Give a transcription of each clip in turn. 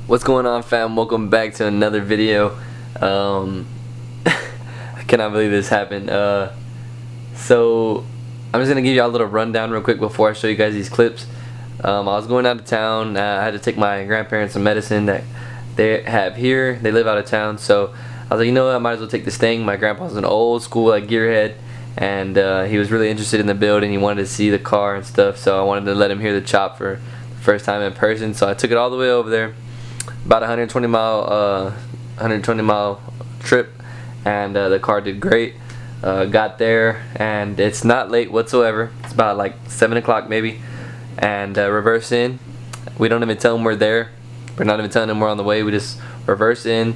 What's going on, fam? Welcome back to another video. I cannot believe this happened. So I'm just gonna give y'all a little rundown real quick before I show you guys these clips. I was going out of town. I had to take my grandparents some medicine that they have here. They live out of town, so I was like, you know what, I might as well take this thing. My grandpa's an old school like gearhead, and he was really interested in the build and he wanted to see the car and stuff, so I wanted to let him hear the chop for the first time in person. So I took it all the way over there, about 120 mile trip, and the car did great. Got there and it's not late whatsoever. It's about like 7 o'clock maybe, and reverse in. We don't even tell them we're there. We're not even telling them we're on the way. We just reverse in,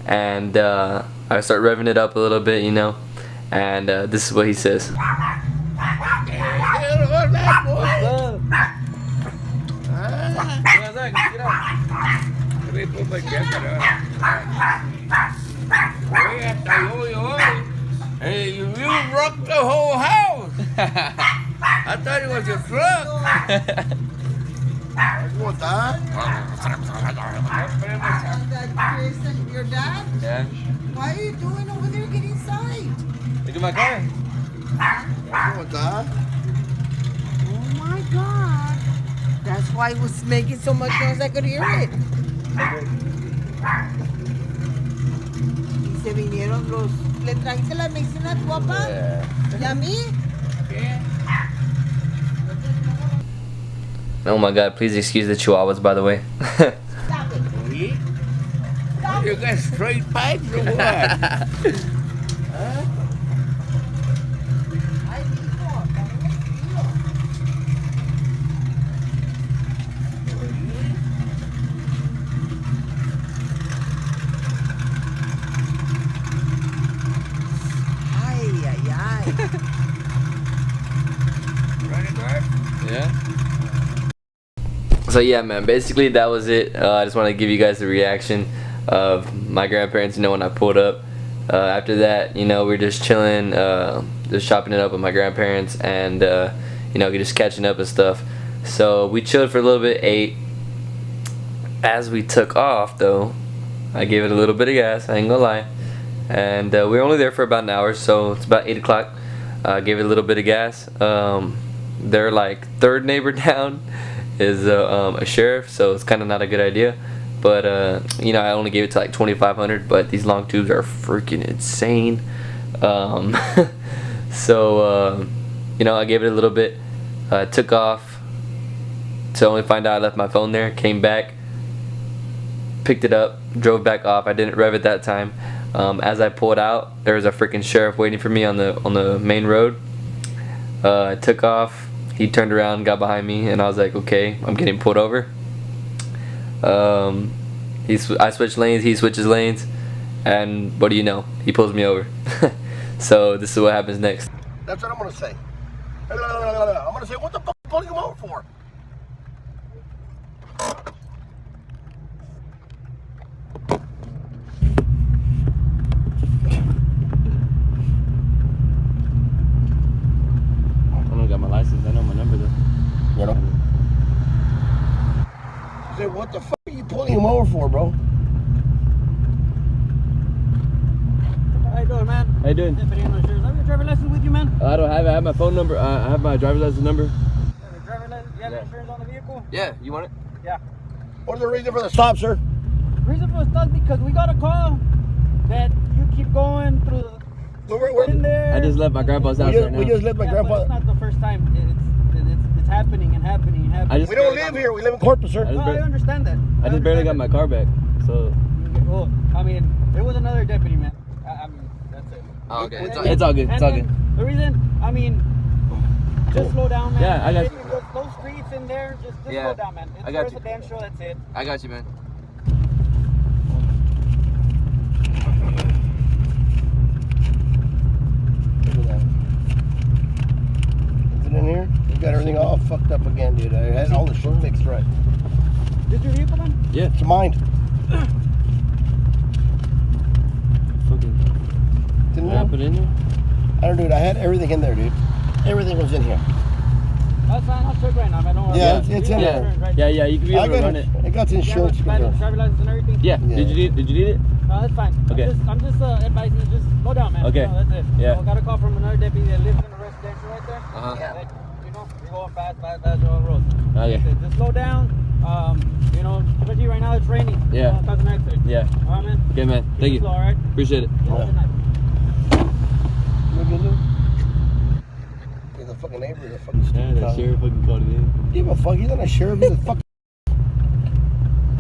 and I start revving it up a little bit, you know, and this is what he says. Hey, you rocked the whole house. I thought it was your truck. What's that? Your dad? Yeah. Why are you doing over there? Get inside. Look at my car. What's that? Oh my God. That's why it was making so much noise I could hear it. Y se vinieron los... ¿Le trajiste la medicina a tu papá? ¿Y a mí? Oh my God, please excuse the chihuahuas, by the way. Stop it. Stop You it. got straight pipes or what? Ay, hijo, también Ay, ay, ay. Yeah. So yeah, man, basically that was it. I just want to give you guys the reaction of my grandparents, you know, when I pulled up. After that, you know, we're just chilling, just chopping it up with my grandparents, and you know, just catching up and stuff. So we chilled for a little bit, ate. As we took off though, I gave it a little bit of gas, I ain't gonna lie, and we were only there for about an hour, so it's about 8 o'clock. Gave it a little bit of gas. Their like third neighbor down is a sheriff, so it's kind of not a good idea. But you know, I only gave it to like 2,500, but these long tubes are freaking insane. So you know, I gave it a little bit, took off to only find out I left my phone there. Came back, picked it up, drove back off. I didn't rev it that time. As I pulled out, there was a freaking sheriff waiting for me on the main road. I took off. He turned around, got behind me, and I was like, okay, I'm getting pulled over. I switched lanes, he switches lanes, and what do you know? He pulls me over. So this is what happens next. That's what I'm gonna say. I'm gonna say, what the fuck are you pulling him over for? I don't got my license. I know my number though. You know? Say, what the fuck are you pulling him over for, bro? How you doing, man? How you doing? Deputy on the sheriff's. Have your driver's license with you, man? I don't have it. I have my phone number. I have my driver's license number. You have your driver's license? You have insurance on the vehicle? Yeah, you want it? Yeah. What's the reason for the stop, sir? Reason for the stop because we got a call that you keep going through the in there. I just left my grandpa's house right now. We just left my But grandpa. it's not the first time. It's happening and happening and happening. We don't live here. We live in Corpus, sir. No, I understand that. I just barely got my car back, so. Well, I mean, there was another deputy, man. I mean, that's it. Oh, okay. And It's all good. It's all good. The reason, I mean, just slow down, man. Yeah, I got you. Those streets in there, just Yeah, slow down, man. It's I got you. residential, that's it. I got you, man. Look at that. Is it in here? You got everything all fucked up again, dude. I had all the shit fixed right. This your vehicle, man? Yeah. It's mine. Fucking. Didn't Wrap know? it in there. I don't, dude. I had everything in there, dude. Everything was in here. That's fine. I'll check right now, man. Don't worry. Yeah, it's in there. Right. Yeah, you can be able to run it. I got the insurance. Driver license and everything? Yeah. Did you need it? No, that's fine. Okay. I'm just advising you, just slow down, man. Okay. You know, that's it. Yeah. So I got a call from another deputy that lives in the residential right there. Uh-huh. You know, you're going fast on the road. Okay. That's it. Just slow down. You know, especially right now it's raining. Yeah. Cause an accident. Yeah. All right, man. Okay, man. Thank you. Slow, all right? Appreciate it. Have a good night. He's a fucking neighbor. The fucking Yeah, the sheriff fucking called it in. Give a fuck. He's not a sheriff. He's a fucking.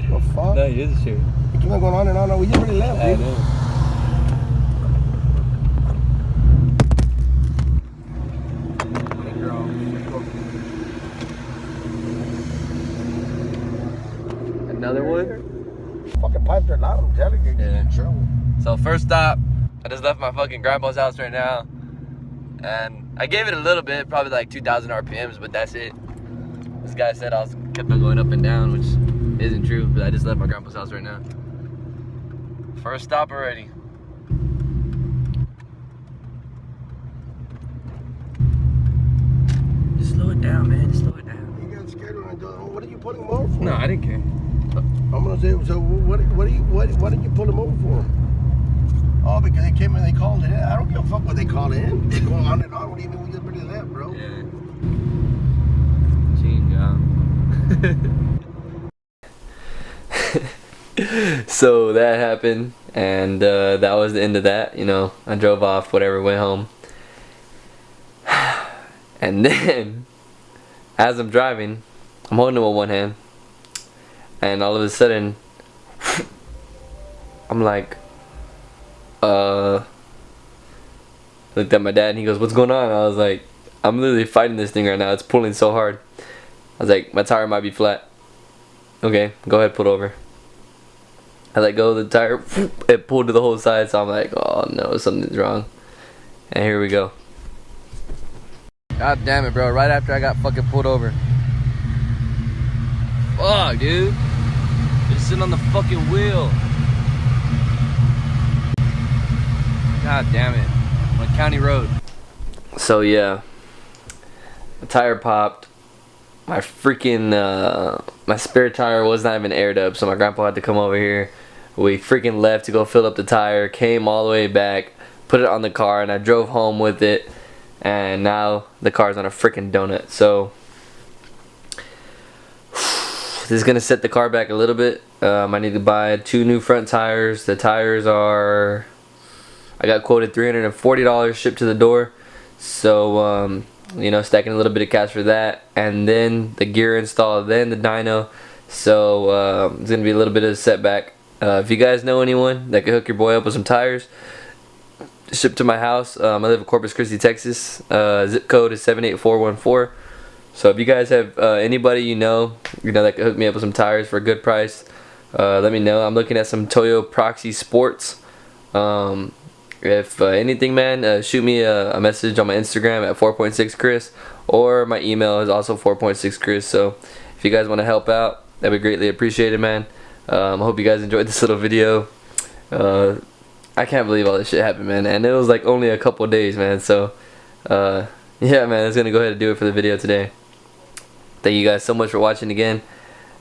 What the fuck? No, he is a sheriff. He keep on going on and on. We just already left, I dude. know. Another one? Fucking pipe are loud. I'm telling you. You're Yeah. in trouble. So first stop, I just left my fucking grandpa's house right now, and I gave it a little bit, probably like 2,000 RPMs, but that's it. This guy said I was kept on going up and down, which isn't true, but I just left my grandpa's house right now. First stop already. Just slow it down, man. Just slow it down. You got scared when I do. What are you pulling him over for? No, I didn't care. I'm gonna say. So what did you pull him over for? Oh, because they came and they called it in. I don't give a fuck what they call in. They go on and on. What do you mean we just really left, bro? Yeah. Chinga. So that happened, and that was the end of that. You know, I drove off, whatever, went home. And then, as I'm driving, I'm holding him with one hand, and all of a sudden, I'm like, looked at my dad, and he goes, "What's going on?" I was like, "I'm literally fighting this thing right now. It's pulling so hard." I was like, "My tire might be flat." "Okay, go ahead, pull it over." I let go of the tire, it pulled to the whole side, so I'm like, "Oh no, something's wrong." And here we go. God damn it, bro. Right after I got fucking pulled over. Fuck, dude. Just sitting on the fucking wheel. God damn it. On a county road. So yeah. The tire popped. My freaking, my spare tire was not even aired up, so my grandpa had to come over here. We freaking left to go fill up the tire, came all the way back, put it on the car, and I drove home with it. And now the car's on a freaking donut. So this is gonna set the car back a little bit. I need to buy 2 new front tires. The tires are, I got quoted $340 shipped to the door. So you know, stacking a little bit of cash for that, and then the gear install, then the dyno. So it's gonna be a little bit of a setback. If you guys know anyone that could hook your boy up with some tires, shipped to my house. I live in Corpus Christi, Texas. Zip code is 78414. So if you guys have anybody you know that could hook me up with some tires for a good price, let me know. I'm looking at some Toyo Proxy Sports. If anything, man, shoot me a message on my Instagram at 4.6chris, or my email is also 4.6chris. So if you guys want to help out, that'd be greatly appreciated, man. I hope you guys enjoyed this little video. I can't believe all this shit happened, man, and it was like only a couple days, man. So yeah, man, that's gonna go ahead and do it for the video today. Thank you guys so much for watching again.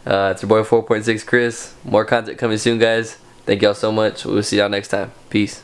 It's your boy 4.6 Chris. More content coming soon, guys. Thank y'all so much. We'll see y'all next time. Peace.